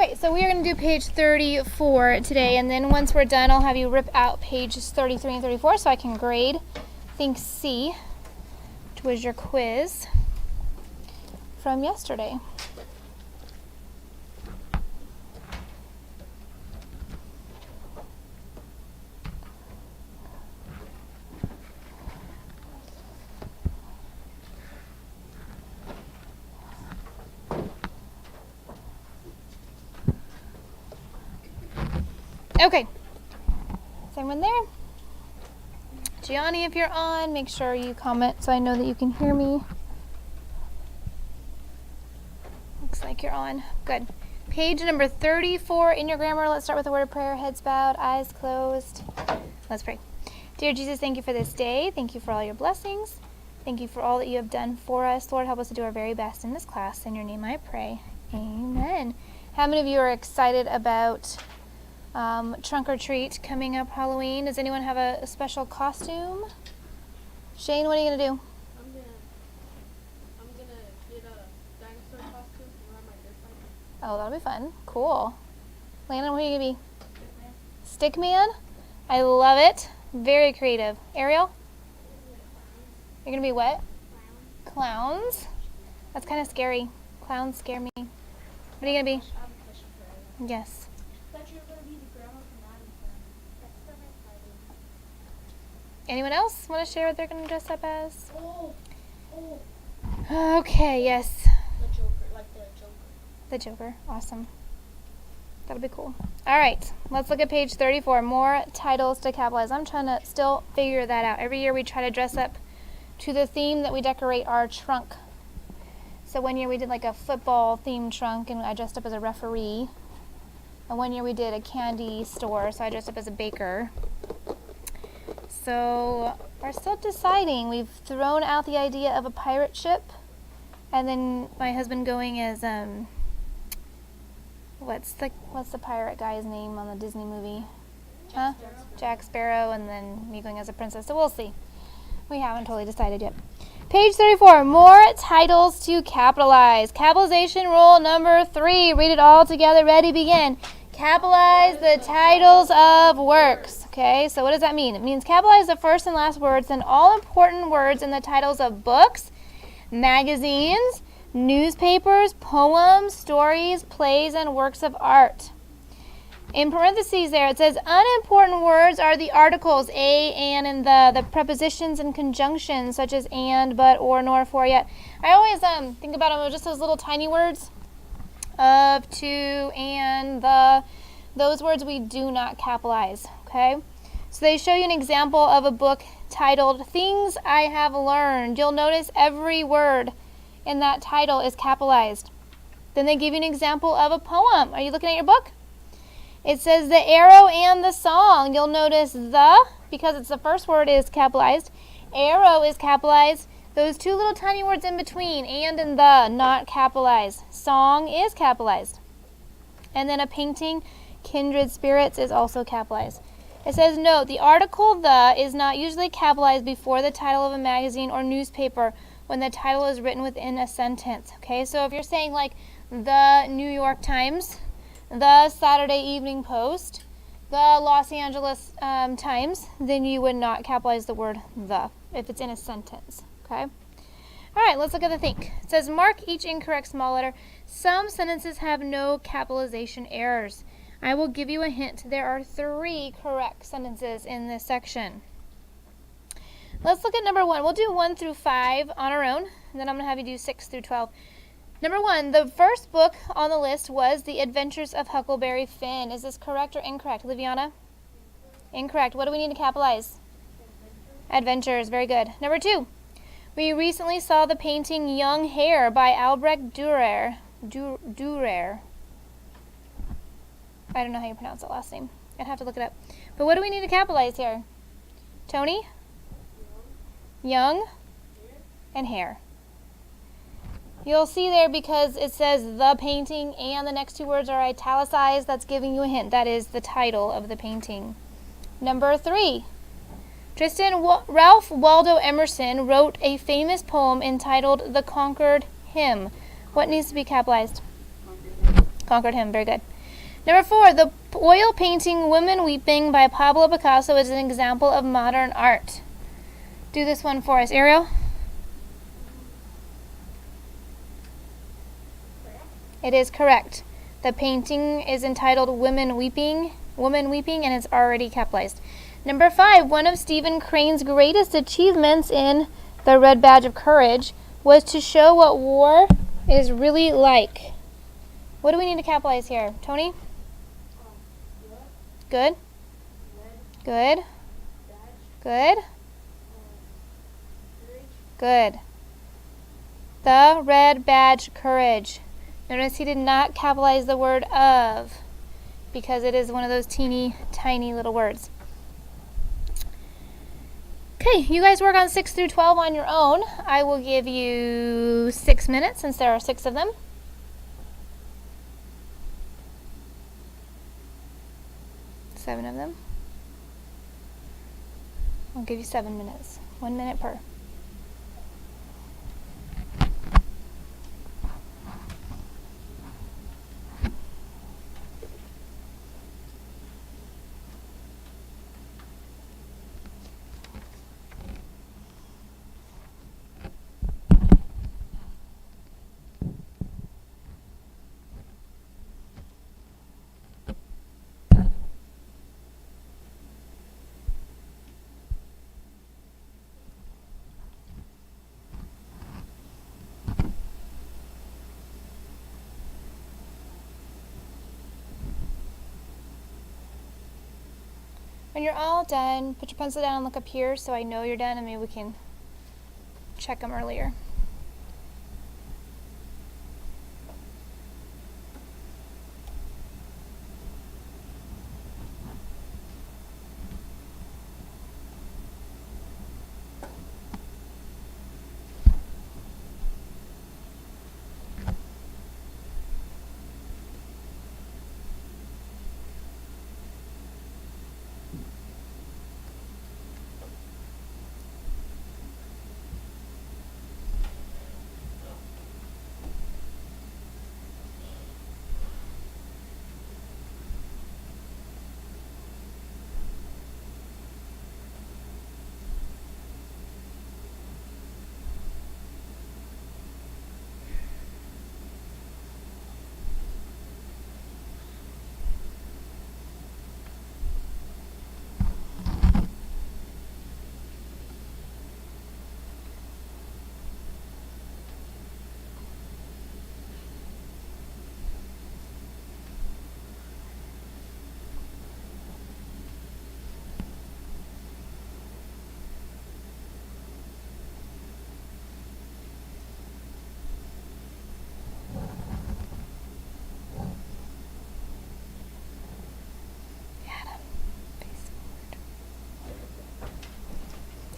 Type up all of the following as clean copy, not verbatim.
Okay, so we are going to do page 34 today, and then once we're done, I'll have you rip out pages 33 and 34 so I can grade Think C, which was your quiz from yesterday. Okay, is everyone there? Gianni, if you're on, make sure you comment so I know that you can hear me. Looks like you're on. Good. Page number 34 in your grammar. Let's start with a word of prayer. Heads bowed, eyes closed. Let's pray. Dear Jesus, thank you for this day. Thank you for all your blessings. Thank you for all that you have done for us. Lord, help us to do our very best in this class. In your name I pray. Amen. How many of you are excited about trunk or treat coming up Halloween? Does anyone have a special costume? Shane, what are you gonna do? I'm gonna get a dinosaur costume and ride my dirt bike. Oh, that'll be fun. Cool. Landon, what are you gonna be? Stickman? I love it. Very creative. Ariel? You're gonna be what? Clowns? That's kind of scary. Clowns scare me. What are you gonna be? I have a question for Ariel. Yes. That you're gonna be the grandma from Adam Family. That's for my party. Anyone else want to share what they're gonna dress up as? Oh. Okay, yes. The Joker, like the Joker. The Joker. Awesome. That'll be cool. All right, let's look at page 34. More titles to capitalize. I'm trying to still figure that out. Every year we try to dress up to the theme that we decorate our trunk. So one year we did like a football themed trunk and I dressed up as a referee. And one year we did a candy store, so I dressed up as a baker. So we're still deciding. We've thrown out the idea of a pirate ship. And then my husband going as what's the pirate guy's name on the Disney movie? Huh? Jack Sparrow, and then me going as a princess. So we'll see. We haven't totally decided yet. Page 34, more titles to capitalize. Capitalization rule number 3. Read it all together. Ready, begin. Capitalize the titles of works. Okay, so what does that mean? It means capitalize the first and last words and all important words in the titles of books, magazines, newspapers, poems, stories, plays, and works of art. In parentheses there, it says unimportant words are the articles a, and the prepositions and conjunctions such as and, but, or, nor, for, yet. I always think about them as just those little tiny words of, to, and, the. Those words we do not capitalize, okay? So they show you an example of a book titled Things I Have Learned. You'll notice every word in that title is capitalized. Then they give you an example of a poem. Are you looking at your book? It says the arrow and the song. You'll notice the, because it's the first word, is capitalized. Arrow is capitalized. Those two little tiny words in between, and the, not capitalized. Song is capitalized. And then a painting, Kindred Spirits, is also capitalized. It says, note, the article the is not usually capitalized before the title of a magazine or newspaper when the title is written within a sentence. Okay, so if you're saying like the New York Times, the Saturday Evening Post, the Los Angeles Times, then you would not capitalize the word the if it's in a sentence. Okay. All right, let's look at the think. It says, mark each incorrect small letter. Some sentences have no capitalization errors. I will give you a hint. There are 3 correct sentences in this section. Let's look at number 1. We'll do 1 through 5 on our own, and then I'm going to have you do 6 through 12. Number 1, the first book on the list was The Adventures of Huckleberry Finn. Is this correct or incorrect, Liviana? Incorrect. What do we need to capitalize? Adventures. Very good. Number 2, we recently saw the painting Young Hare by Albrecht Dürer. Dürer. I don't know how you pronounce that last name. I'd have to look it up. But what do we need to capitalize here? Tony? Young and Hare. You'll see there because it says the painting and the next 2 words are italicized. That's giving you a hint. That is the title of the painting. Number 3. Ralph Waldo Emerson wrote a famous poem entitled The Conquered Hymn. What needs to be capitalized? Conquered Hymn. Very good. Number 4, the oil painting Women Weeping by Pablo Picasso is an example of modern art. Do this one for us, Ariel. It is correct. The painting is entitled Woman Weeping, and it's already capitalized. Number 5, one of Stephen Crane's greatest achievements in The Red Badge of Courage was to show what war is really like. What do we need to capitalize here? Tony? Good. Good. Good. Good. The Red Badge Courage. Notice he did not capitalize the word of because it is one of those teeny tiny little words. Okay, you guys work on 6 through 12 on your own. I will give you 6 minutes since there are 6 of them. Seven of them. I'll give you 7 minutes. 1 minute per. When you're all done, put your pencil down and look up here so I know you're done and maybe we can check them earlier.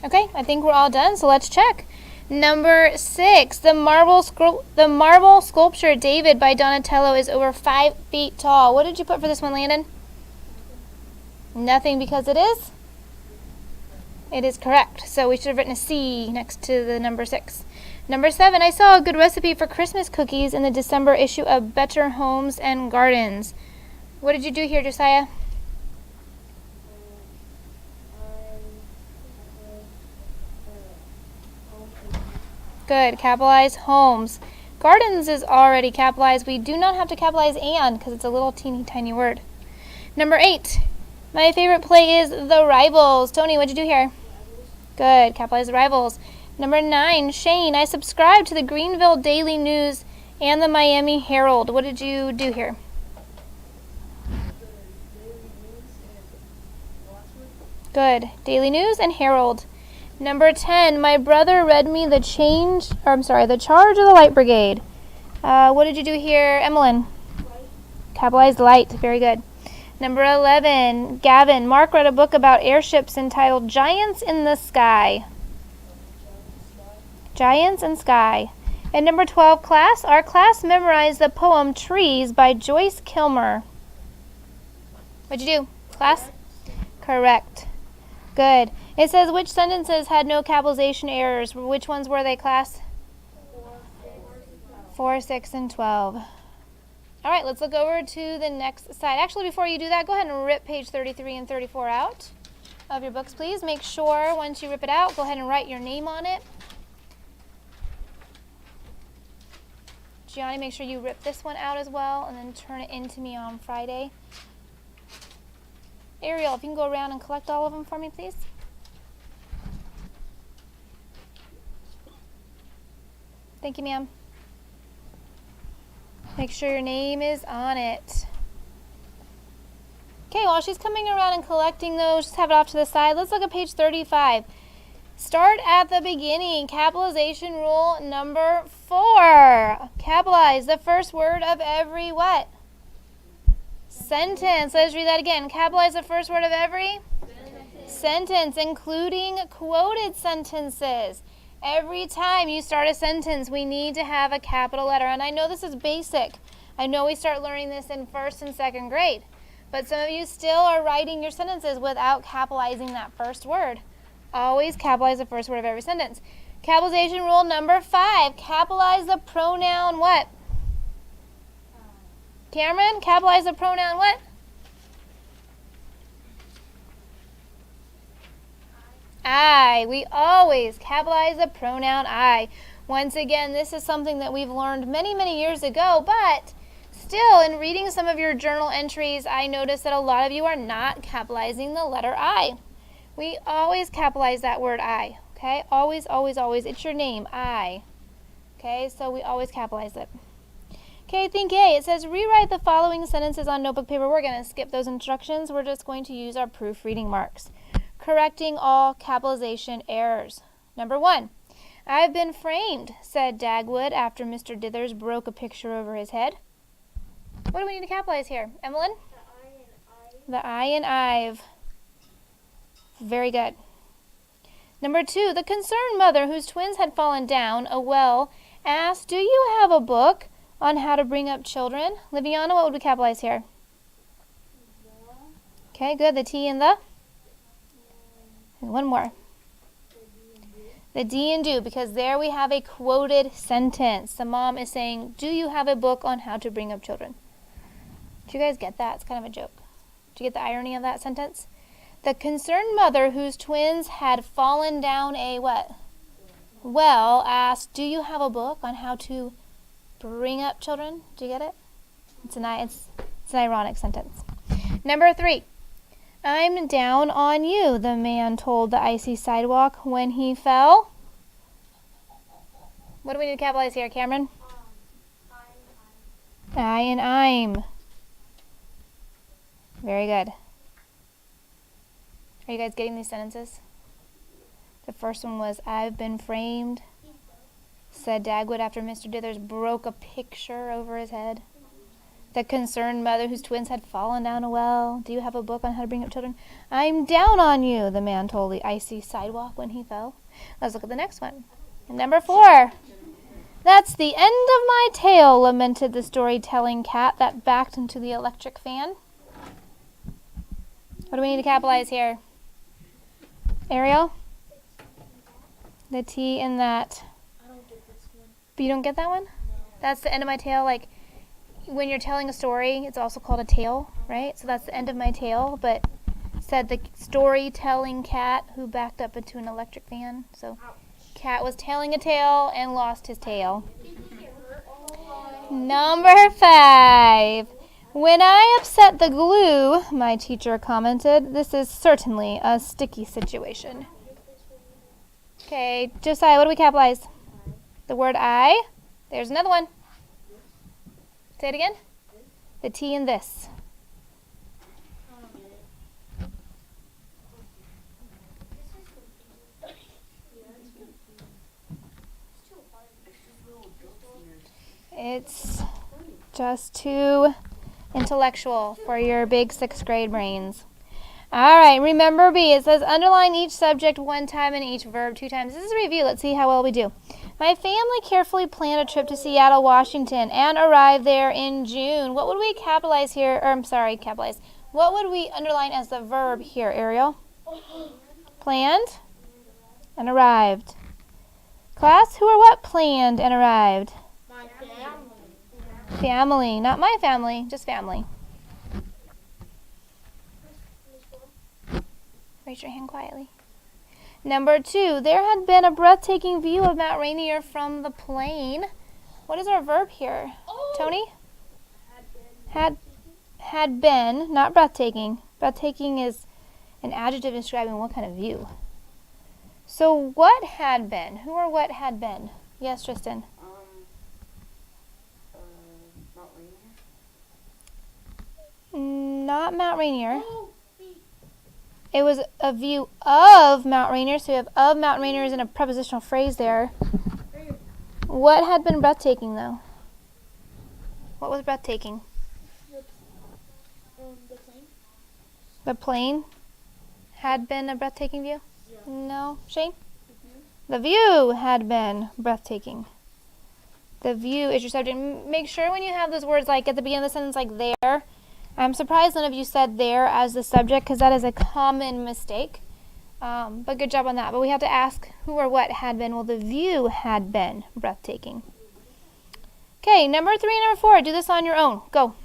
Okay, I think we're all done, so let's check. Number 6, the marble sculpture David by Donatello is over 5 feet tall. What did you put for this one, Landon? Nothing because it is? It is correct. So we should have written a C next to the number 6. Number 7, I saw a good recipe for Christmas cookies in the December issue of Better Homes and Gardens. What did you do here, Josiah? Good. Capitalize homes. Gardens is already capitalized. We do not have to capitalize and because it's a little teeny tiny word. Number 8. My favorite play is The Rivals. Tony, what'd you do here? Good. Capitalize The Rivals. Number 9. Shane, I subscribe to the Greenville Daily News and the Miami Herald. What did you do here? Good. Daily News and Herald. Number 10, my brother read me the Charge of the Light Brigade. What did you do here, Emmeline? Light. Capitalized light. Very good. Number 11, Gavin, Mark read a book about airships entitled Giants in the Sky. Giants in Sky. And number 12, class, our class memorized the poem Trees by Joyce Kilmer. What'd you do, class? Correct. Good. It says which sentences had no capitalization errors. Which ones were they, class? 4, 6, and 12. All right, let's look over to the next side. Actually, before you do that, go ahead and rip page 33 and 34 out of your books, please. Make sure once you rip it out, go ahead and write your name on it. Gianni, make sure you rip this one out as well and then turn it into me on Friday. Ariel, if you can go around and collect all of them for me, please. Thank you, ma'am. Make sure your name is on it. Okay, while she's coming around and collecting those, just have it off to the side. Let's look at page 35. Start at the beginning. Capitalization rule number 4. Capitalize the first word of every what? Sentence. Let's read that again. Capitalize the first word of every sentence, including quoted sentences. Every time you start a sentence, we need to have a capital letter. And I know this is basic. I know we start learning this in 1st and 2nd grade. But some of you still are writing your sentences without capitalizing that first word. Always capitalize the first word of every sentence. Capitalization rule number 5. Capitalize the pronoun what? Cameron, capitalize the pronoun what? I. We always capitalize the pronoun I. Once again, this is something that we've learned many, many years ago, but still, in reading some of your journal entries, I noticed that a lot of you are not capitalizing the letter I. We always capitalize that word I, okay? Always, always, always. It's your name, I. Okay, so we always capitalize it. Okay, think A. It says rewrite the following sentences on notebook paper. We're going to skip those instructions. We're just going to use our proofreading marks. Correcting all capitalization errors. Number 1. I've been framed, said Dagwood after Mr. Dithers broke a picture over his head. What do we need to capitalize here? Evelyn? The I and I've. Very good. Number 2. The concerned mother whose twins had fallen down a well asked, do you have a book on how to bring up children? Liviana, what would we capitalize here? Okay, good. The T and the? And one more. The D and do, because there we have a quoted sentence. The mom is saying, do you have a book on how to bring up children? Did you guys get that? It's kind of a joke. Did you get the irony of that sentence? The concerned mother whose twins had fallen down a what? Well asked, do you have a book on how to bring up children? Do you get it? It's an ironic sentence. Number 3. I'm down on you, the man told the icy sidewalk when he fell. What do we need to capitalize here, Cameron? I and I'm. Very good. Are you guys getting these sentences? The first one was, I've been framed, said Dagwood after Mr. Dithers broke a picture over his head. The concerned mother whose twins had fallen down a well. Do you have a book on how to bring up children? I'm down on you, the man told the icy sidewalk when he fell. Let's look at the next one. Number 4. That's the end of my tale, lamented the storytelling cat that backed into the electric fan. What do we need to capitalize here? Ariel? The T in that. I don't get this one. But you don't get that one? No. That's the end of my tale. Like, when you're telling a story, it's also called a tale, right? So that's the end of my tale, but said the storytelling cat who backed up into an electric fan. So cat was telling a tale and lost his tail. Number 5. When I upset the glue, my teacher commented, this is certainly a sticky situation. Okay, Josiah, what do we capitalize? The word I. There's another one. Say it again. The T in this. It's just too intellectual for your big 6th grade brains. All right, remember B. It says underline each subject 1 time and each verb 2 times. This is a review. Let's see how well we do. My family carefully planned a trip to Seattle, Washington, and arrived there in June. What would we capitalize here? Capitalize. What would we underline as the verb here, Ariel? Planned and arrived. Class, who or what planned and arrived? My family. Family. Not my family, just family. Raise your hand quietly. Number 2. There had been a breathtaking view of Mount Rainier from the plane. What is our verb here? Tony? Had been, not breathtaking. Breathtaking is an adjective describing what kind of view. So what had been? Who or what had been? Yes, Tristan. Mount Rainier. Not Mount Rainier. It was a view of Mount Rainier, so we have of Mount Rainier is in a prepositional phrase there. What had been breathtaking, though? What was breathtaking? The plane. The plane had been a breathtaking view? Yeah. No. Shane? The view. The view had been breathtaking. The view is your subject. Make sure when you have those words like at the beginning of the sentence like there. I'm surprised none of you said there as the subject because that is a common mistake. But good job on that. But we have to ask who or what had been. Well, the view had been breathtaking. Okay, number 3 and number 4. Do this on your own. Go.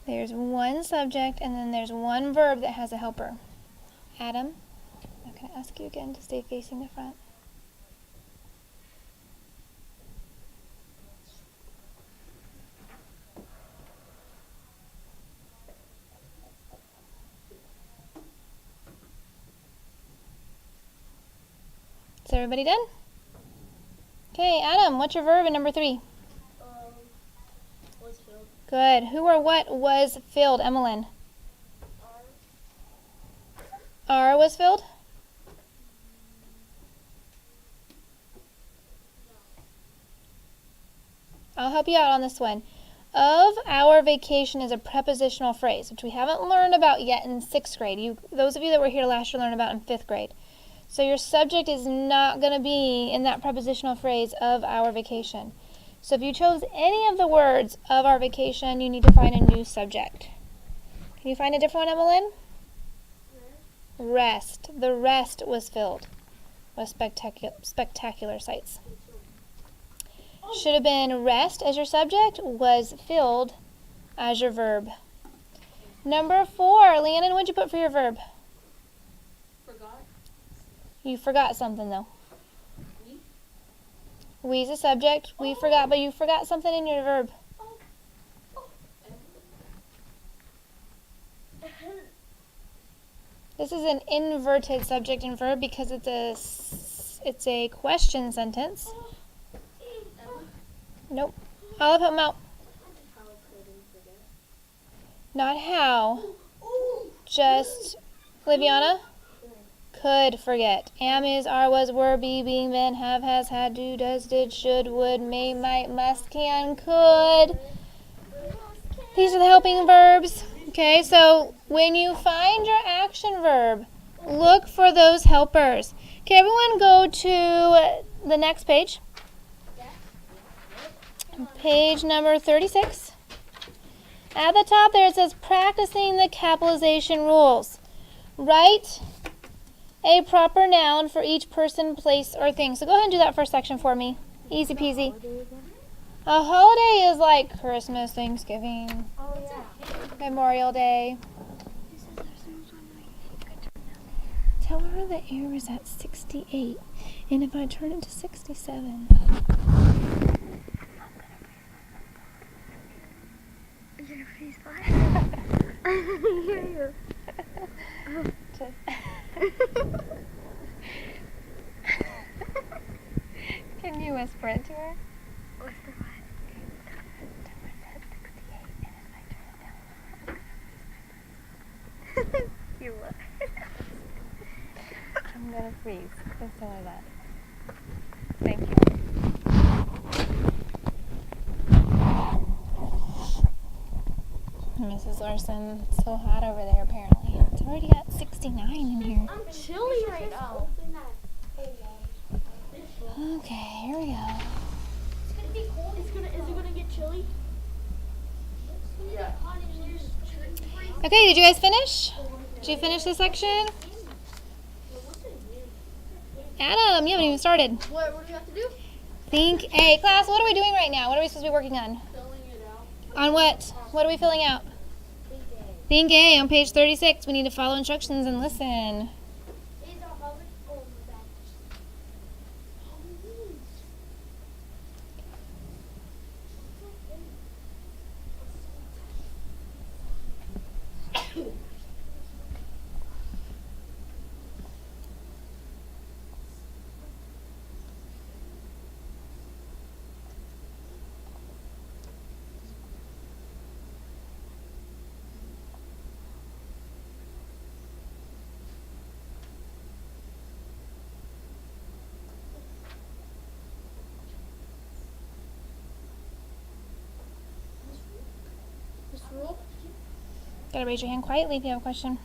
There's one subject and then there's one verb that has a helper. Adam, I'm going to ask you again to stay facing the front. Is everybody done? Okay, Adam, what's your verb in number 3? Was filled. Good. Who or what was filled, Emmeline? R was filled? I'll help you out on this one. Of our vacation is a prepositional phrase, which we haven't learned about yet in 6th grade. Those of you that were here last year learned about in 5th grade. So your subject is not going to be in that prepositional phrase of our vacation. So if you chose any of the words of our vacation, you need to find a new subject. Can you find a different one, Emmeline? Rest. The rest was filled with spectacular sights. Should have been rest as your subject, was filled as your verb. Number 4, Leannon, what'd you put for your verb? Forgot. You forgot something, though. We. We's a subject. We forgot, but you forgot something in your verb. This is an inverted subject and verb because it's a question sentence. Nope. I'll help him out. How could we forget? Not how. Just, Liviana? Could forget. Am, is, are, was, were, be, being, been, have, has, had, do, does, did, should, would, may, might, must, can, could. These are the helping verbs. Okay, so when you find your action verb, look for those helpers. Okay, everyone go to the next page. Page number 36. At the top there it says practicing the capitalization rules. Write a proper noun for each person, place, or thing. So go ahead and do that first section for me. Easy peasy. A holiday is like Christmas, Thanksgiving, Memorial Day. However, the error is at 68. And if I turn it to 67... You're gonna freeze fire. I can hear you. Can you whisper it to her? What's the what? Number's at 68, and if I turn it down... You what? I'm gonna freeze. Just tell her that. Thank you. Mrs. Larson, it's so hot over there apparently. It's already at 69 in here. I'm chilly right now. Okay, here we go. It's gonna be cold. Is it gonna get chilly? Yeah. Okay, did you guys finish? Did you finish this section? Adam, you haven't even started. What do you have to do? Think A. Class, what are we doing right now? What are we supposed to be working on? Filling it out. On what? What are we filling out? Think A on page 36. We need to follow instructions and listen. This rule? Gotta raise your hand quietly if you have a question.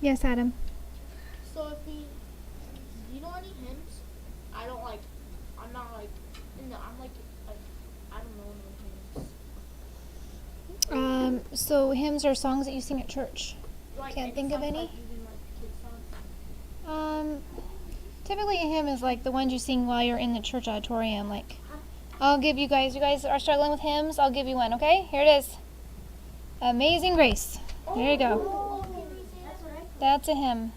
Yes, Adam. So if do you know any hymns? I'm not like, I don't know no hymns. So hymns are songs that you sing at church. Like, Can't think of songs, any? Like, even like kid songs. Typically a hymn is like the ones you sing while you're in the church auditorium. Like, I'll give you guys are struggling with hymns, I'll give you one, okay? Here it is. Amazing Grace. There you go. That's a hymn.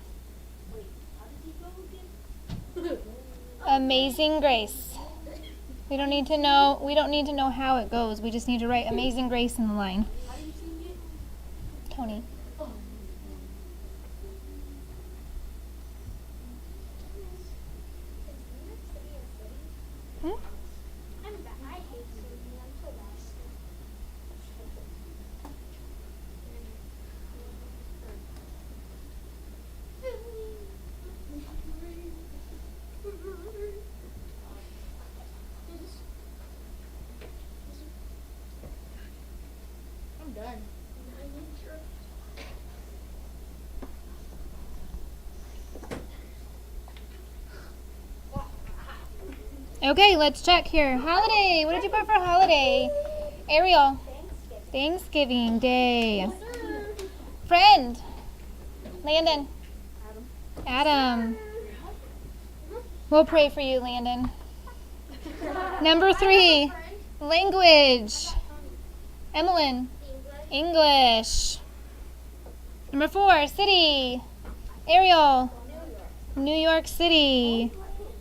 Amazing Grace. We don't need to know how it goes. We just need to write Amazing Grace in the line. How do you sing it? Tony. Hmm? I'm done. Okay, let's check here. Holiday. What did you put for holiday? Ariel. Thanksgiving Day. Friend. Landon. Adam. We'll pray for you, Landon. Number 3. Language. Emmeline. English. Number 4. City. Ariel. New York City.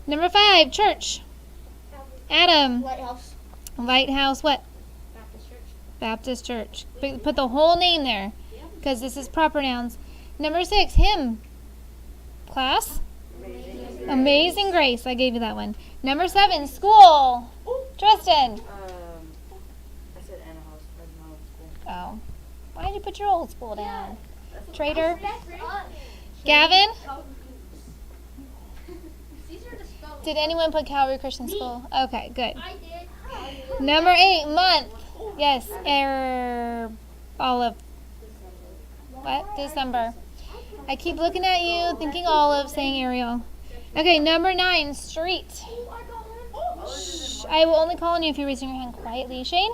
Number 5. Church. Adam. Lighthouse. Lighthouse what? Baptist Church. Baptist Church. Put the whole name there because this is proper nouns. Number 6. Hymn. Class? Amazing Grace. I gave you that one. Number 7. School. Tristan. I said Anna House. I didn't know school. Oh. Why did you put your old school down? Traitor. Gavin? Did anyone put Calvary Christian School? Okay, good. I did. Number 8, month. Yes, olive. What? December. I keep looking at you, thinking olive, saying Ariel. Okay, number 9, street. Shh, I will only call on you if you're raising your hand quietly. Shane?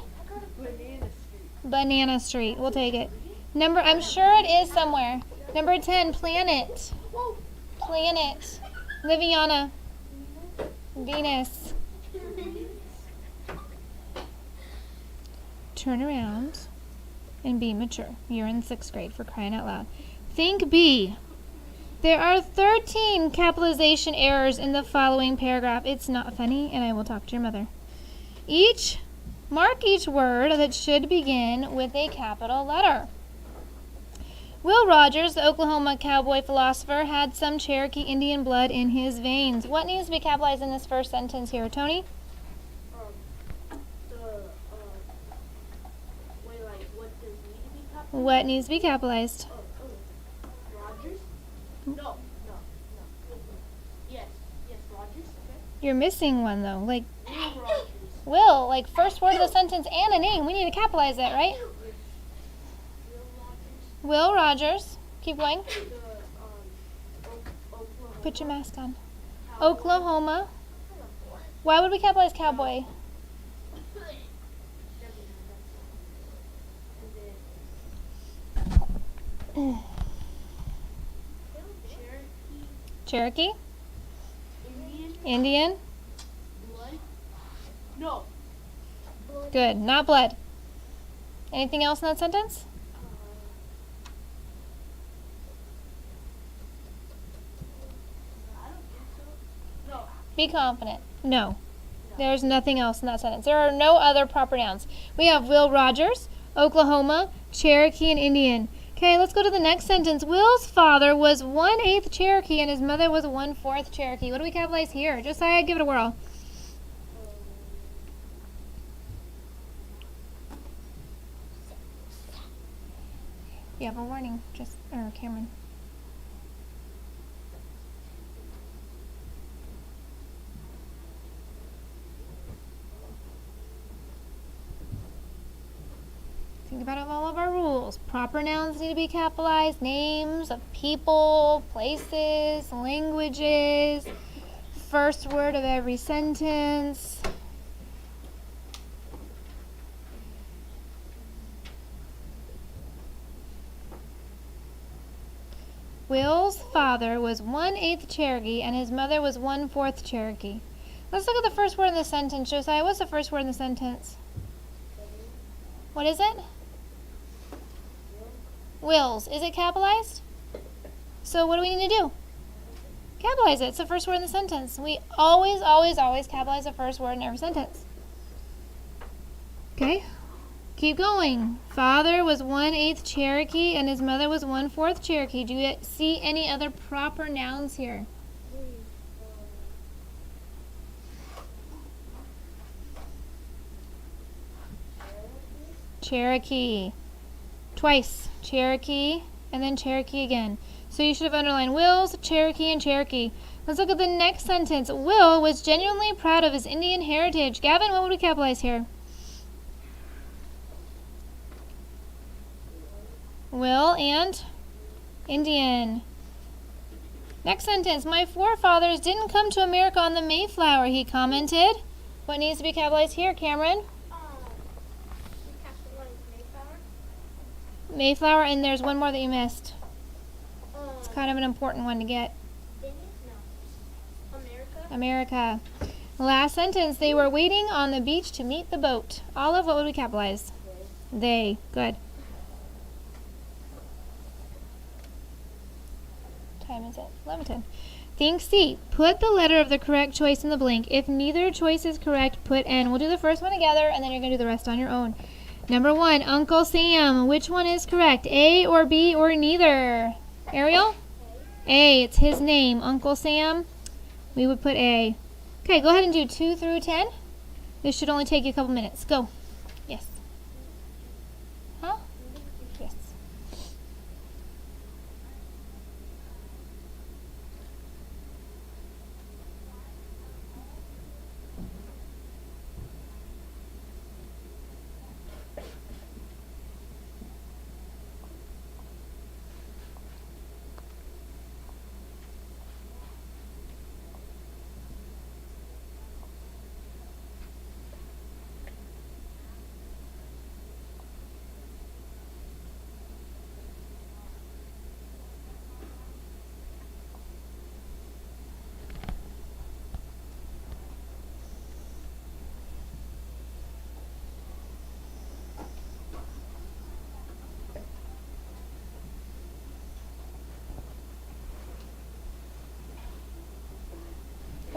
Banana Street. We'll take it. I'm sure it is somewhere. Number 10, planet. Planet. Liviana. Venus. turn around and be mature. You're in 6th grade, for crying out loud. Think B. There are 13 capitalization errors in the following paragraph. It's not funny, and I will talk to your mother. Mark each word that should begin with a capital letter. Will Rogers, the Oklahoma cowboy philosopher, had some Cherokee Indian blood in his veins. What needs to be capitalized in this first sentence here, Tony? Wait, like, what does need to be capitalized? What needs to be capitalized? Rogers? No. Yes, Rogers, okay. You're missing one, though. Like, Will Rogers. Will, like first word of the sentence and a name. We need to capitalize that, right? Will Rogers. Keep going. Oklahoma. Put your mask on. Oklahoma. Why would we capitalize cowboy? Cherokee. Indian. Blood? No. Good. Not blood. Anything else in that sentence? I don't think so. No. Be confident. No. There's nothing else in that sentence. There are no other proper nouns. We have Will Rogers, Oklahoma, Cherokee, and Indian. Okay, let's go to the next sentence. Will's father was 1/8 Cherokee and his mother was 1/4 Cherokee. What do we capitalize here? Josiah, give it a whirl. You have a warning, Cameron. Think about all of our rules. Proper nouns need to be capitalized. Names of people, places, languages. First word of every sentence. Will's father was 1/8 Cherokee and his mother was 1/4 Cherokee. Let's look at the first word in the sentence. Josiah, what's the first word in the sentence? What is it? Wills. Is it capitalized? So what do we need to do? Capitalize it. It's the first word in the sentence. We always, always, always capitalize the first word in every sentence. Okay? Keep going. Father was 1/8 Cherokee and his mother was 1/4 Cherokee. Do you see any other proper nouns here? Cherokee. Twice. Cherokee and then Cherokee again. So you should have underlined Will's, Cherokee, and Cherokee. Let's look at the next sentence. Will was genuinely proud of his Indian heritage. Gavin, what would we capitalize here? Will and Indian. Next sentence. My forefathers didn't come to America on the Mayflower, he commented. What needs to be capitalized here, Cameron? Mayflower, and there's one more that you missed. It's kind of an important one to get. America. Last sentence. They were waiting on the beach to meet the boat. Olive, what would we capitalize? They. Good. Time is it? 11:10. Think C. Put the letter of the correct choice in the blank. If neither choice is correct, put N. We'll do the first one together, and then you're going to do the rest on your own. Number 1, Uncle Sam. Which one is correct? A or B or neither? Ariel? A. It's his name. Uncle Sam. We would put A. Okay, go ahead and do 2 through 10. This should only take you a couple minutes. Go. Yes. Huh? Yes.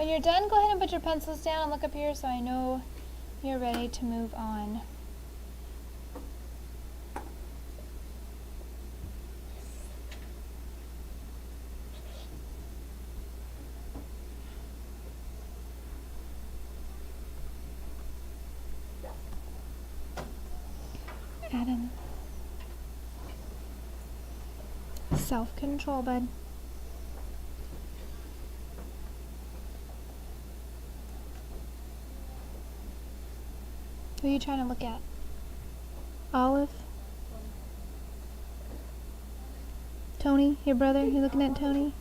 When you're done, go ahead and put your pencils down and look up here so I know you're ready to move on. Adam. Self-control, bud. Who are you trying to look at? Olive? Tony, your brother? You looking at Tony?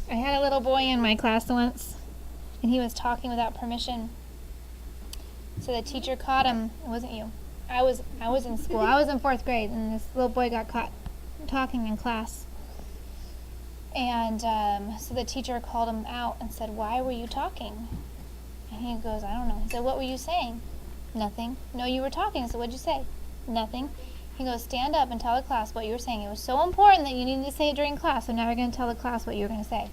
I had a little boy in my class once, and he was talking without permission. So the teacher caught him. It wasn't you. I was in school. I was in 4th grade, and this little boy got caught talking in class. And so the teacher called him out and said, "Why were you talking?" And he goes, "I don't know." He said, "What were you saying?" "Nothing." "No, you were talking." I said, "What'd you say?" "Nothing." He goes, "Stand up and tell the class what you were saying. It was so important that you needed to say it during class, so now you're going to tell the class what you were going to say."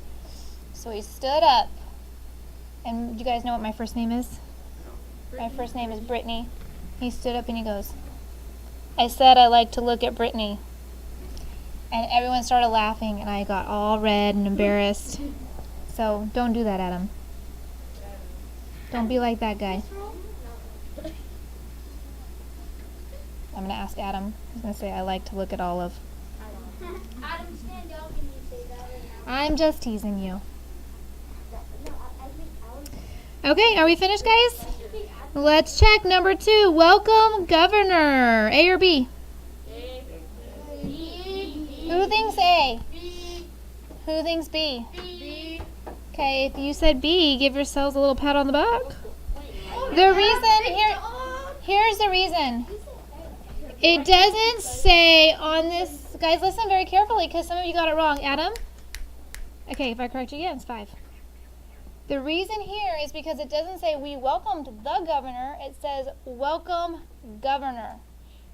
So he stood up. And you guys know what my first name is? My first name is Brittany. He stood up and he goes, "I said I like to look at Brittany." And everyone started laughing, and I got all red and embarrassed. So don't do that, Adam. Don't be like that guy. I'm going to ask Adam. He's going to say, "I like to look at Olive." Adam, stand up and you say that right now. I'm just teasing you. No, I think Alan. Okay, are we finished, guys? Let's check number 2. Welcome, Governor. A or B? Who thinks A? Who thinks B? Okay, if you said B, give yourselves a little pat on the back. The reason, here's the reason. It doesn't say on this, guys, listen very carefully because some of you got it wrong. Adam? Okay, if I correct you again, it's 5. The reason here is because it doesn't say we welcomed the governor. It says welcome governor.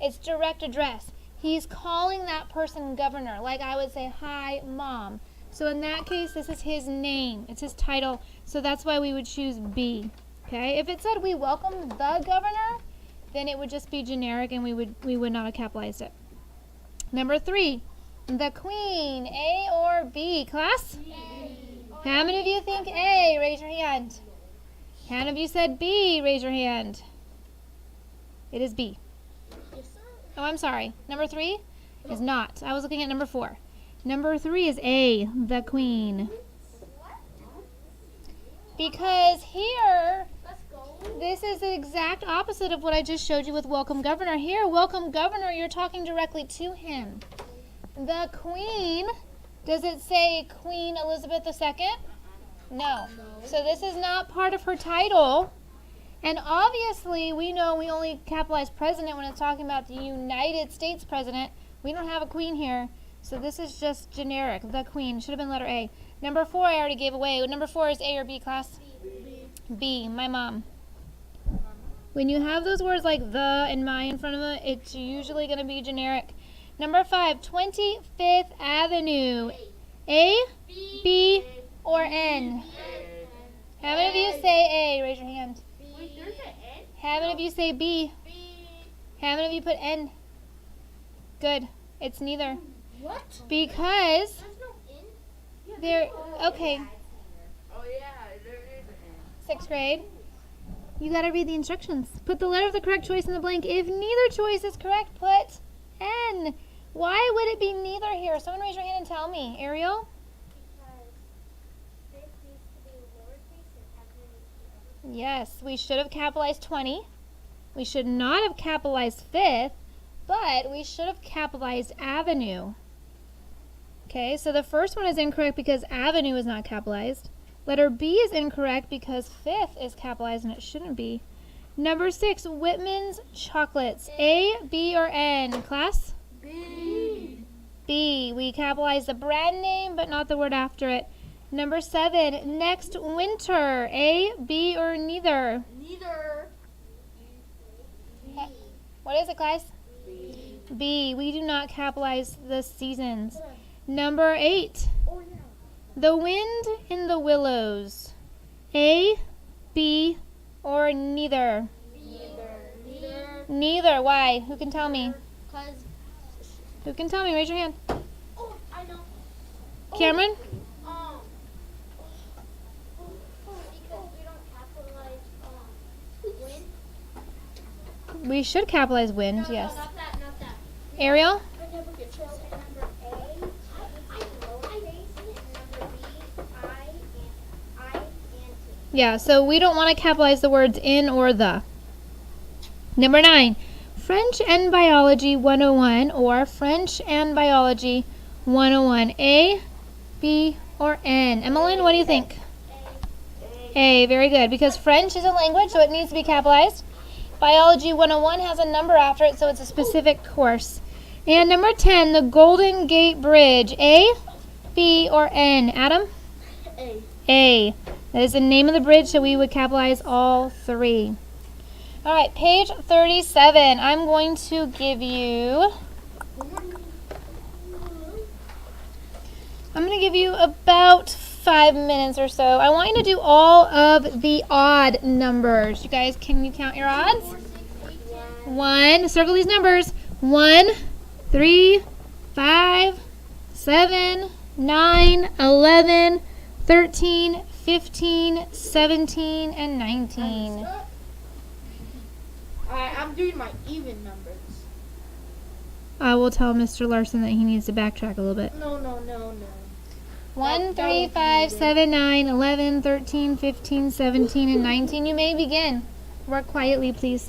It's direct address. He's calling that person governor. Like I would say, "Hi, Mom." So in that case, this is his name. It's his title. So that's why we would choose B. Okay? If it said we welcomed the governor, then it would just be generic and we would not have capitalized it. Number 3, the Queen. A or B? Class? How many of you think A? Raise your hand. How many of you said B? Raise your hand. It is B. Oh, I'm sorry. Number 3 is not. I was looking at number 4. Number 3 is A, the Queen. Because here, this is the exact opposite of what I just showed you with welcome governor. Here, welcome governor, you're talking directly to him. The Queen, does it say Queen Elizabeth II? No. So this is not part of her title. And obviously, we know we only capitalize president when it's talking about the United States president. We don't have a queen here. So this is just generic. The Queen. Should have been letter A. Number 4 I already gave away. Number 4 is A or B, class? B. My mom. When you have those words like the and my in front of it, it's usually going to be generic. Number 5, 25th Avenue. A, B, or N? How many of you say A? Raise your hand. How many of you say B? How many of you put N? Good. It's neither. What? Because There's no in? they're, okay, Oh yeah, there is an 6th grade. You gotta read the instructions. Put the letter of the correct choice in the blank. If neither choice is correct, put N. Why would it be neither here? Someone raise your hand and tell me. Ariel? Because this needs to be lowercase and everything needs to be uppercase. Yes, we should have capitalized 20. We should not have capitalized 5th, but we should have capitalized avenue. Okay, so the first one is incorrect because avenue is not capitalized. Letter B is incorrect because 5th is capitalized and it shouldn't be. Number 6, Whitman's Chocolates. A, B, or N? Class? B. B. We capitalize the brand name but not the word after it. Number 7, Next Winter. A, B, or neither? Neither. What is it, guys? B. We do not capitalize the seasons. Number 8. The wind in the willows. A, B, or neither? Neither. Why? Who can tell me? Who can tell me? Raise your hand. Oh, I know. Cameron? Because we don't capitalize wind. We should capitalize wind, yes. Not that. Ariel? I never get so number A, I know I based it. Number B, I and T. Yeah, so we don't want to capitalize the words in or the. Number 9. French and Biology 101 or French and Biology 101. A, B, or N? Emmeline, what do you think? A, very good. Because French is a language, so it needs to be capitalized. Biology 101 has a number after it, so it's a specific course. And number 10, the Golden Gate Bridge. A, B, or N? Adam? A. That is the name of the bridge, so we would capitalize all 3. All right, page 37. I'm going to give you about 5 minutes or so. I want you to do all of the odd numbers. You guys, can you count your odds? 1, circle these numbers. 1, 3, 5, 7, 9, 11, 13, 15, 17, and 19. Alright, I'm doing my even numbers. I will tell Mr. Larson that he needs to backtrack a little bit. No. 1, 3, 5, 7, 9, 11, 13, 15, 17, and 19. You may begin. Work quietly, please.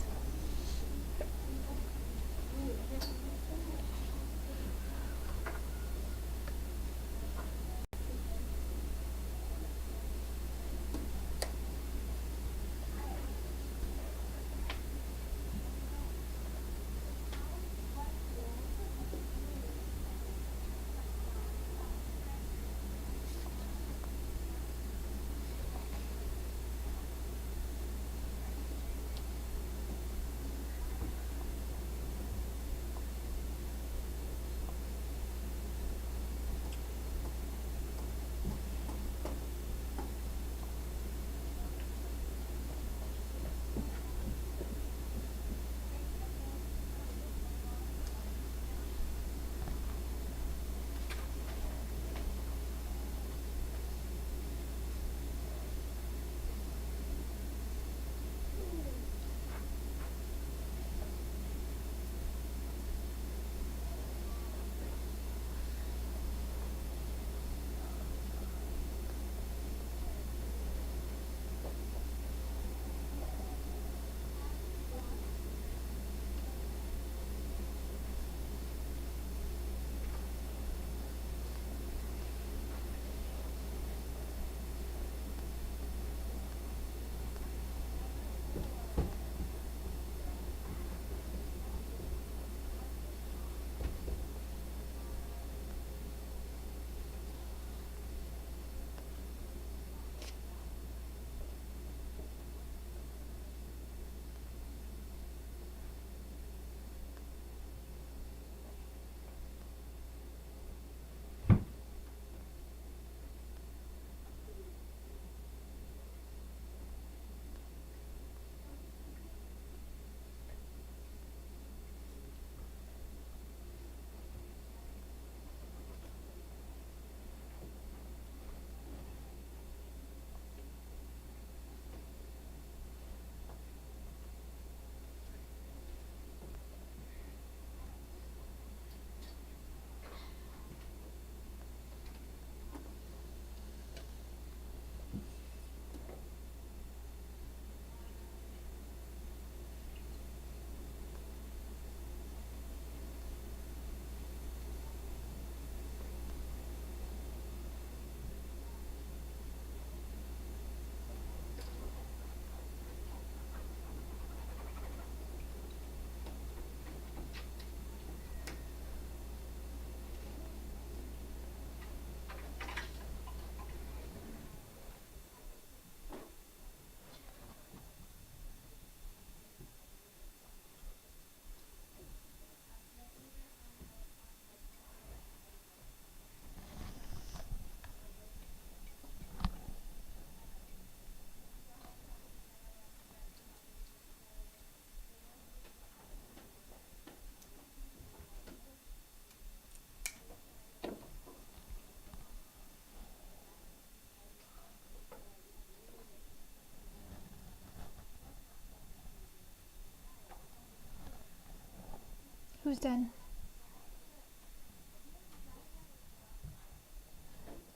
Who's done?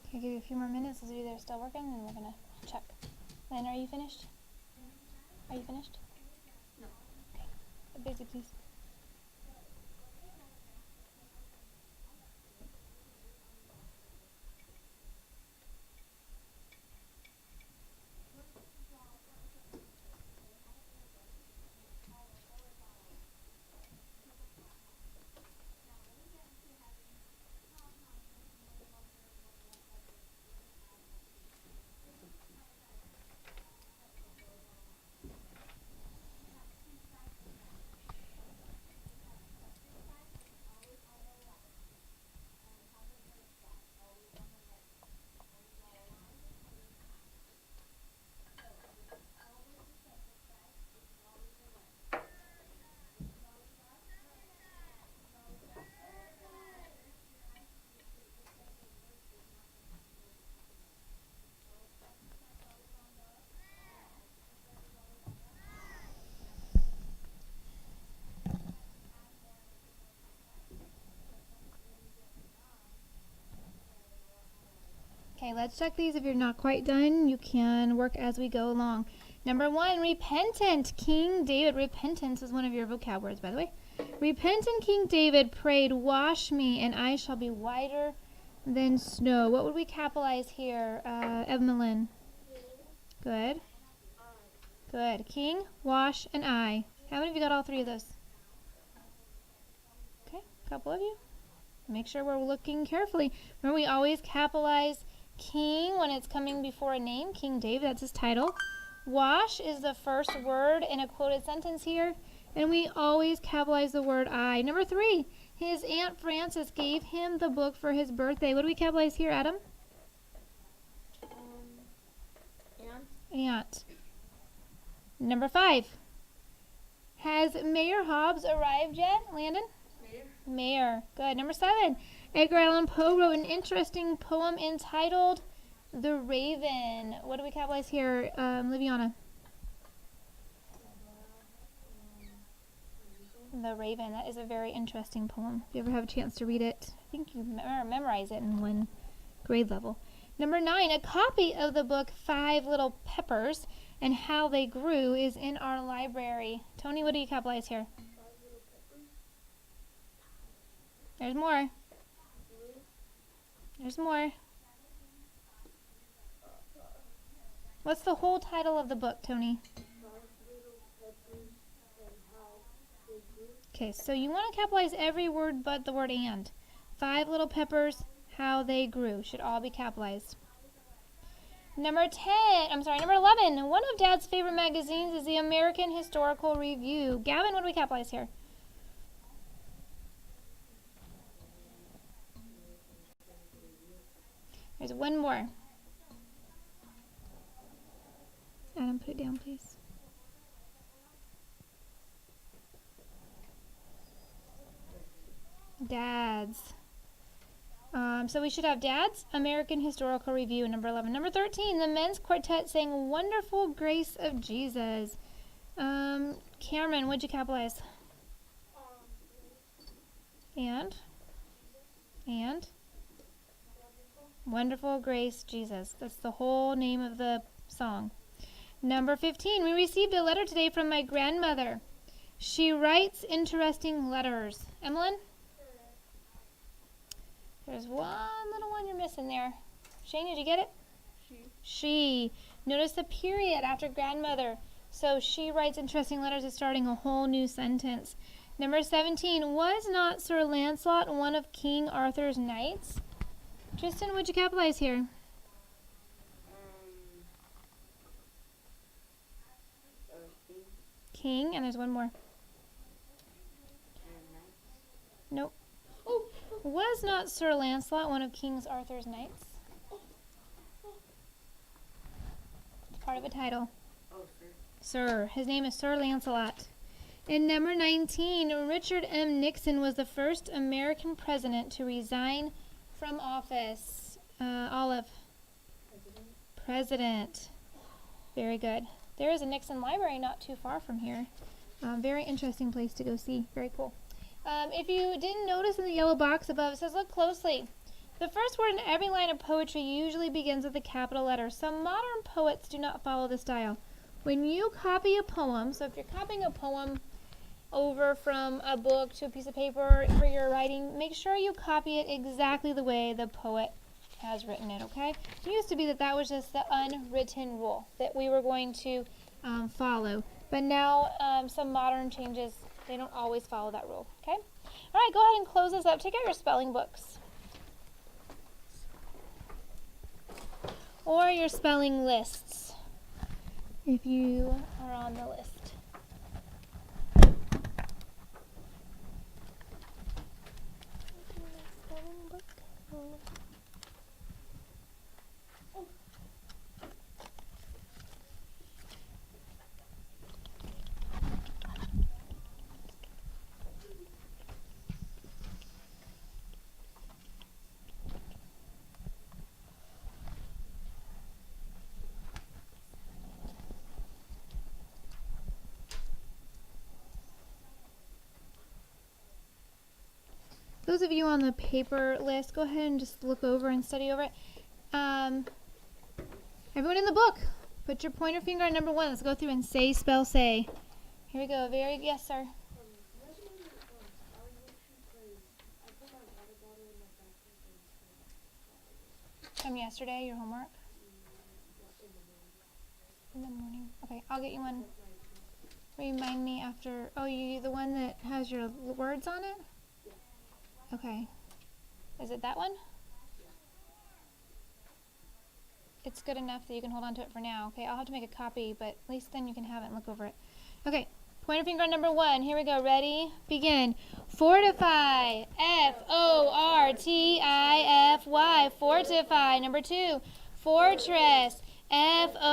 Okay, give you a few more minutes. Those of you that are still working, and we're gonna check. Lynn, are you finished? Are you finished? No. Okay. Busy, please. Okay, let's check these. If you're not quite done, you can work as we go along. Number 1, repentant. King David. Repentance is one of your vocab words, by the way. Repentant King David prayed, "Wash me, and I shall be whiter than snow." What would we capitalize here, Evelyn? Good. Good. King, wash, and I. How many of you got all 3 of those? Okay, a couple of you. Make sure we're looking carefully. Remember, we always capitalize King when it's coming before a name. King David, that's his title. Wash is the first word in a quoted sentence here. And we always capitalize the word I. Number 3, his Aunt Frances gave him the book for his birthday. What do we capitalize here, Adam? Aunt. Number 5, has Mayor Hobbs arrived yet, Landon? Mayor. Good. Number 7, Edgar Allan Poe wrote an interesting poem entitled The Raven. What do we capitalize here, Liviana? The Raven. That is a very interesting poem. If you ever have a chance to read it, I think you memorize it in 1 grade level. Number 9, a copy of the book 5 Little Peppers and How They Grew is in our library. Tony, what do you capitalize here? There's more. There's more. What's the whole title of the book, Tony? Okay, so you want to capitalize every word but the word and. 5 Little Peppers, How They Grew should all be capitalized. Number 11. One of Dad's favorite magazines is the American Historical Review. Gavin, what do we capitalize here? There's 1 more. Adam, put it down, please. Dad's. So we should have Dad's American Historical Review, number 11. Number 13, the men's quartet sang Wonderful Grace of Jesus. Cameron, what'd you capitalize? And? Wonderful Grace Jesus. That's the whole name of the song. Number 15, we received a letter today from my grandmother. She writes interesting letters. Emmeline? There's 1 little one you're missing there. Shane, did you get it? She. Notice the period after grandmother. So she writes interesting letters is starting a whole new sentence. Number 17, was not Sir Lancelot one of King Arthur's knights? Tristan, what'd you capitalize here? King, and there's 1 more. Nope. Was not Sir Lancelot one of King Arthur's knights? It's part of a title. Sir. His name is Sir Lancelot. And number 19, Richard M. Nixon was the first American president to resign from office. Olive. President. Very good. There is a Nixon library not too far from here. Very interesting place to go see. Very cool. If you didn't notice in the yellow box above, it says look closely. The first word in every line of poetry usually begins with a capital letter. Some modern poets do not follow this style. When you copy a poem, so if you're copying a poem over from a book to a piece of paper for your writing, make sure you copy it exactly the way the poet has written it, okay? It used to be that was just the unwritten rule that we were going to follow. But now some modern changes, they don't always follow that rule, okay? All right, go ahead and close this up. Take out your spelling books. Or your spelling lists, if you are on the list. Those of you on the paper list, go ahead and just look over and study over it. Everyone in the book, put your pointer finger on number 1. Let's go through and say, spell, say. Here we go. Yes, sir. From yesterday, your homework? In the morning. Okay, I'll get you one. Remind me after. Oh, you the one that has your words on it? Okay. Is it that one? It's good enough that you can hold on to it for now. Okay, I'll have to make a copy, but at least then you can have it and look over it. Okay, pointer finger on number 1. Here we go. Ready? Begin. Fortify. F-O-R-T-I-F-Y. Fortify. Number 2. Fortress. F-O-R-T-R-E-S-S.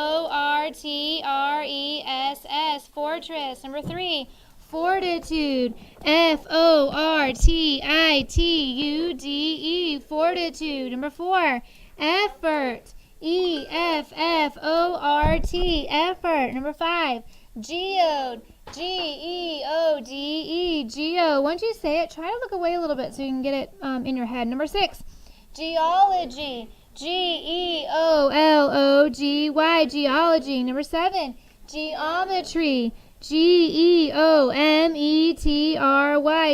Fortress. Number 3. Fortitude. F-O-R-T-I-T-U-D-E. Fortitude. Number 4. Effort. E-F-F-O-R-T. Effort. Number 5. Geode. G-E-O-D-E. Geo. Once you say it, try to look away a little bit so you can get it in your head. Number 6. Geology. G-E-O-L-O-G-Y. Geology. Number 7. Geometry. G-E-O-M-E-T-R-Y.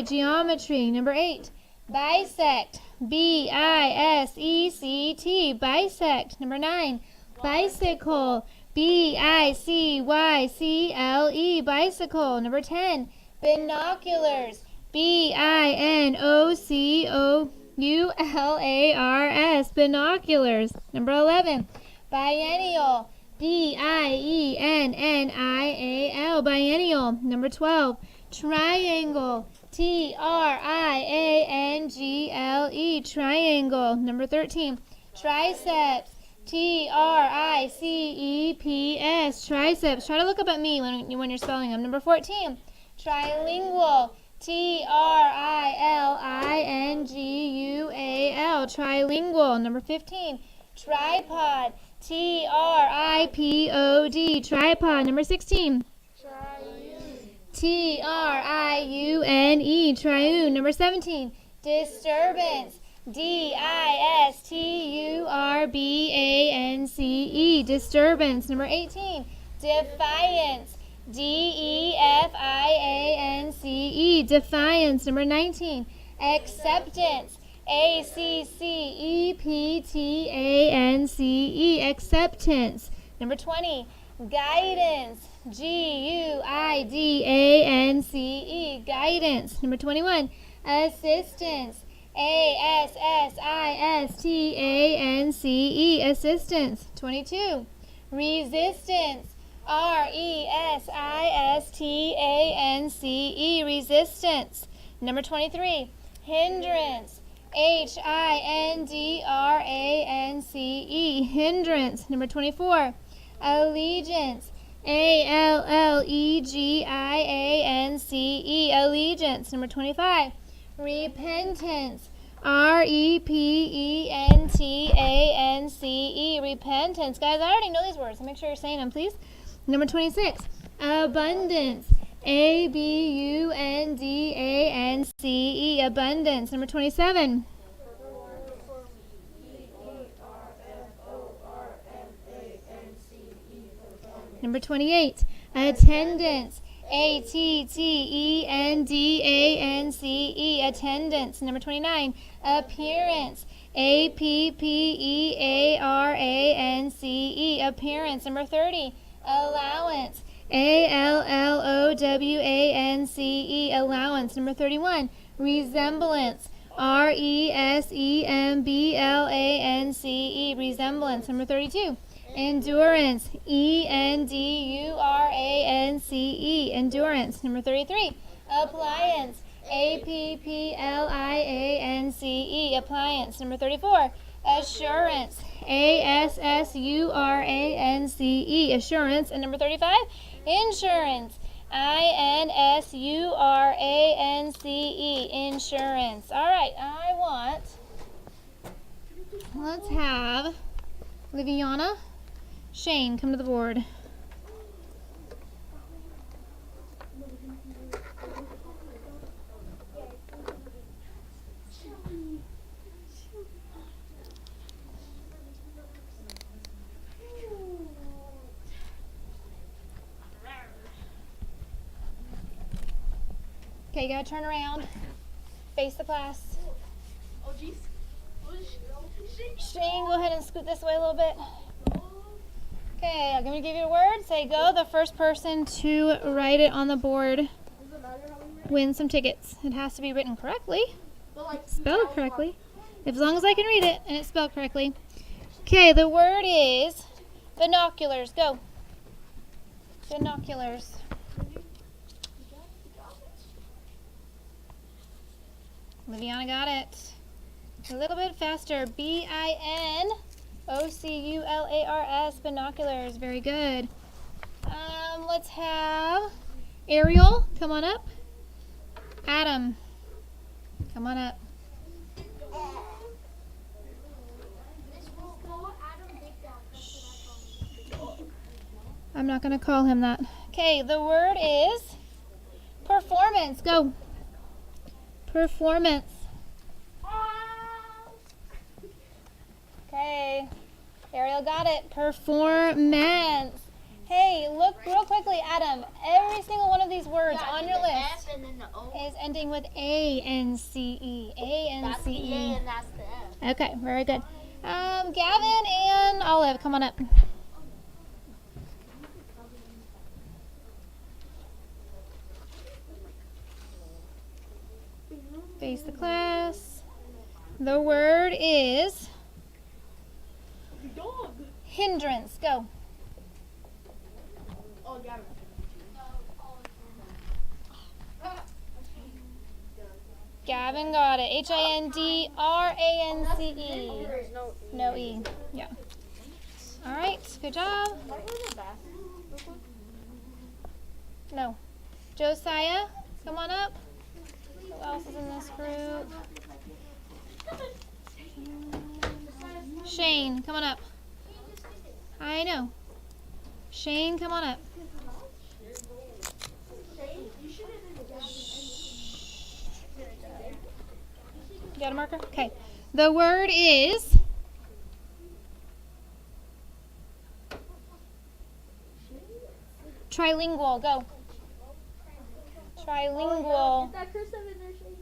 Geometry. Number 8. Bisect. B-I-S-E-C-T. Bisect. Number 9. Bicycle. B-I-C-Y-C-L-E. Bicycle. Number 10. Binoculars. B-I-N-O-C-O-U-L-A-R-S. Binoculars. Number 11. Biennial. B-I-E-N-N-I-A-L. Biennial. Number 12. Triangle. T-R-I-A-N-G-L-E. Triangle. Number 13. Triceps. T-R-I-C-E-P-S. Triceps. Try to look up at me when you're spelling them. Number 14. Trilingual. T-R-I-L-I-N-G-U-A-L. Trilingual. Number 15. Tripod. T-R-I-P-O-D. Tripod. Number 16. T-R-I-U-N-E. Triune. Number 17. Disturbance. D-I-S-T-U-R-B-A-N-C-E. Disturbance. Number 18. Defiance. D-E-F-I-A-N-C-E. Defiance. Number 19. Acceptance. A-C-C-E-P-T-A-N-C-E. Acceptance. Number 20. Guidance. G-U-I-D-A-N-C-E. Guidance. Number 21. Assistance. A-S-S-I-S-T-A-N-C-E. Assistance. 22. Resistance. R-E-S-I-S-T-A-N-C-E. Resistance. Number 23. Hindrance. H-I-N-D-R-A-N-C-E. Hindrance. Number 24. Allegiance. A-L-L-E-G-I-A-N-C-E. Allegiance. Number 25. Repentance. R-E-P-E-N-T-A-N-C-E. Repentance. Guys, I already know these words, so make sure you're saying them, please. Number 26. Abundance. Abundance. Abundance. Number 27. Number 28. Attendance. Attendance. Attendance. Number 29. Appearance. Appearance. Appearance. Number 30. Allowance. Allowance. Allowance. Number 31. Resemblance. Resemblance. Resemblance. Number 32. Endurance. Endurance. Endurance. Number 33. Appliance. Appliance. Appliance. Number 34. Assurance. Assurance. Assurance. And number 35. Insurance. Insurance. Insurance. All right, let's have Liviana, Shane, come to the board. Okay, you gotta turn around, face the class. Oh, jeez. Shane, go ahead and scoot this way a little bit. Okay, I'm gonna give you a word. Say go. The first person to write it on the board Does it matter how we read? wins some tickets. It has to be written correctly, But like, spelled correctly. As long as I can read it and it's spelled correctly. Okay, the word is binoculars. Go. Binoculars. Liviana got it. A little bit faster. Binoculars. Binoculars. Very good. Let's have Ariel. Come on up. Adam. Come on up. I'm not going to call him that. Okay, the word is performance. Go. Performance. Okay. Ariel got it. Performance. Hey, look real quickly, Adam. Every single one of these words on your list and then the O. is ending with A-N-C-E. That's the A A-N-C-E. and that's the F. Okay, very good. Gavin and Olive, come on up. Face the class. The word is dog. hindrance. Go. Oh, got it. Gavin got it. H-I-N-D-R-A-N-C-E. There's no No E. Yeah. All right. Good job. Can I go to the bathroom real quick? No. Josiah, come on up. Who else is in this group? Shane, come on up. I know. Shane, come on up. You got a marker? Okay. The word is trilingual. Go. Trilingual. Get that cursive in there, Shane.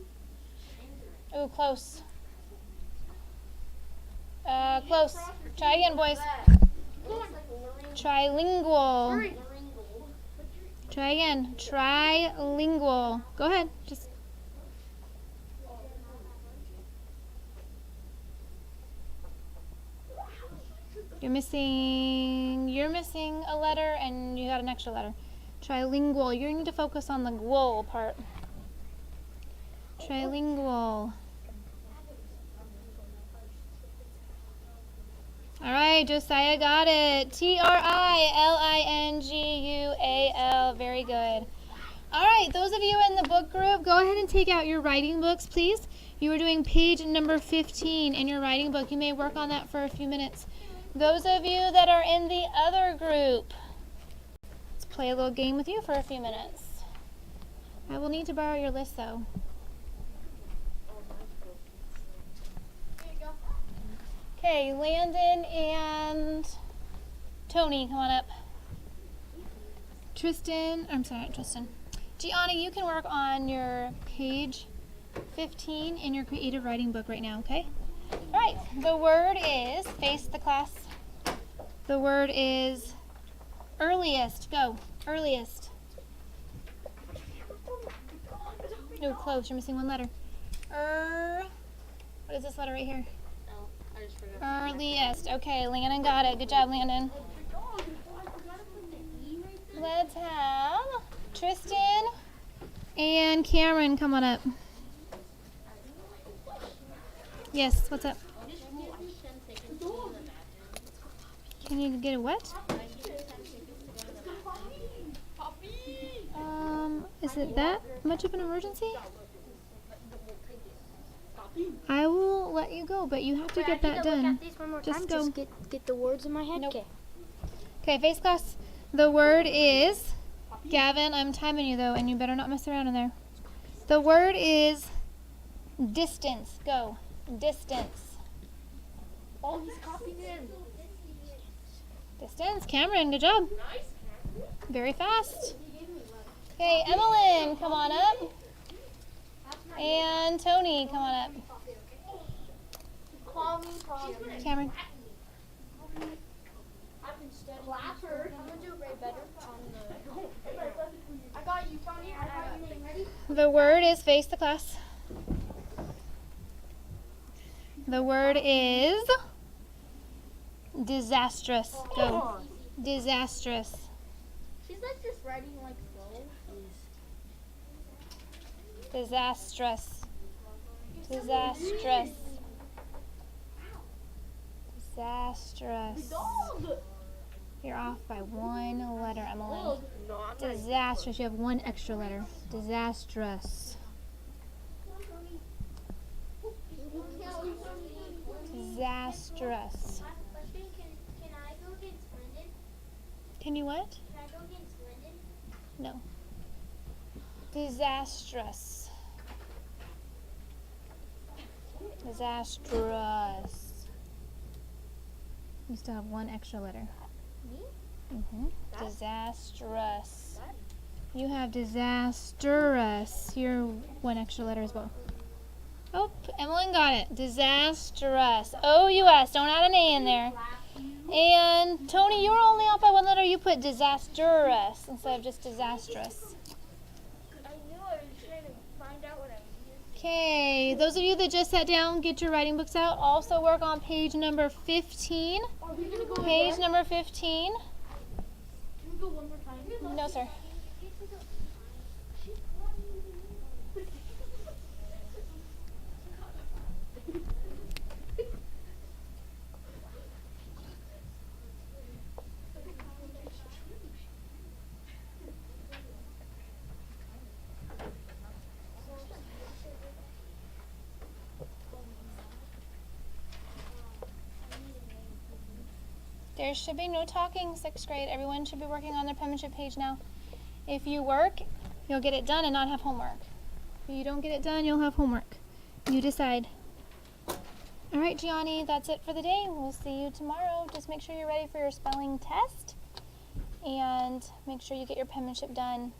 Ooh, close. Close. Try again, boys. Trilingual. Hurry. Try again. Trilingual. Go ahead. Just. You're missing a letter and you got an extra letter. Trilingual. You need to focus on the "gual" part. Trilingual. All right, Josiah got it. Trilingual. Very good. All right, those of you in the book group, go ahead and take out your writing books, please. You are doing page number 15 in your writing book. You may work on that for a few minutes. Those of you that are in the other group, let's play a little game with you for a few minutes. I will need to borrow your list though. Here you go. Okay, Landon and Tony, come on up. Tristan. Gianni, you can work on your page 15 in your creative writing book right now, okay? All right, the word is, face the class. The word is earliest. Go, earliest. No, close, you're missing one letter. What is this letter right here? Oh, I just forgot. Earliest. Okay, Landon got it. Good job, Landon. Let's have Tristan and Cameron come on up. Yes, what's up? Can you get a what? Is it that much of an emergency? I will let you go, but you have to get that done. Just go. Get the words in my head. Nope. Okay, face class. The word is, Gavin, I'm timing you though, and you better not mess around in there. The word is distance. Go. Distance. Oh, he's copying in. Distance. Cameron, good job. Very fast. Okay, Emmeline, come on up. And Tony, come on up. Call me. Cameron. I've been studying. Clapper. I'm gonna do it way better on the. I got you, Tony. I got you. Ready? The word is face the class. The word is disastrous. Go. Disastrous. She's like just writing like slow. Disastrous. Disastrous. Disastrous. You're off by one letter, Emily. Disastrous. You have one extra letter. Disastrous. Disastrous. Question, can I go against Lyndon? Can you what? Can I go against Lyndon? No. Disastrous. Disastrous. You still have one extra letter. Me? Mm-hmm. Disastrous. You have disastrous. You're one extra letter as well. Oh, Emmeline got it. Disastrous. O-U-S. Don't add an A in there. And Tony, you were only off by one letter. You put disastrous instead of just disastrous. I knew I was trying to find out what I was. Okay, those of you that just sat down, get your writing books out. Also work on page number 15. Are we gonna go Page again? number 15. Can we go one more time? No, sir. There should be no talking, 6th grade. Everyone should be working on their penmanship page now. If you work, you'll get it done and not have homework. If you don't get it done, you'll have homework. You decide. All right, Gianni, that's it for the day. We'll see you tomorrow. Just make sure you're ready for your spelling test and make sure you get your penmanship done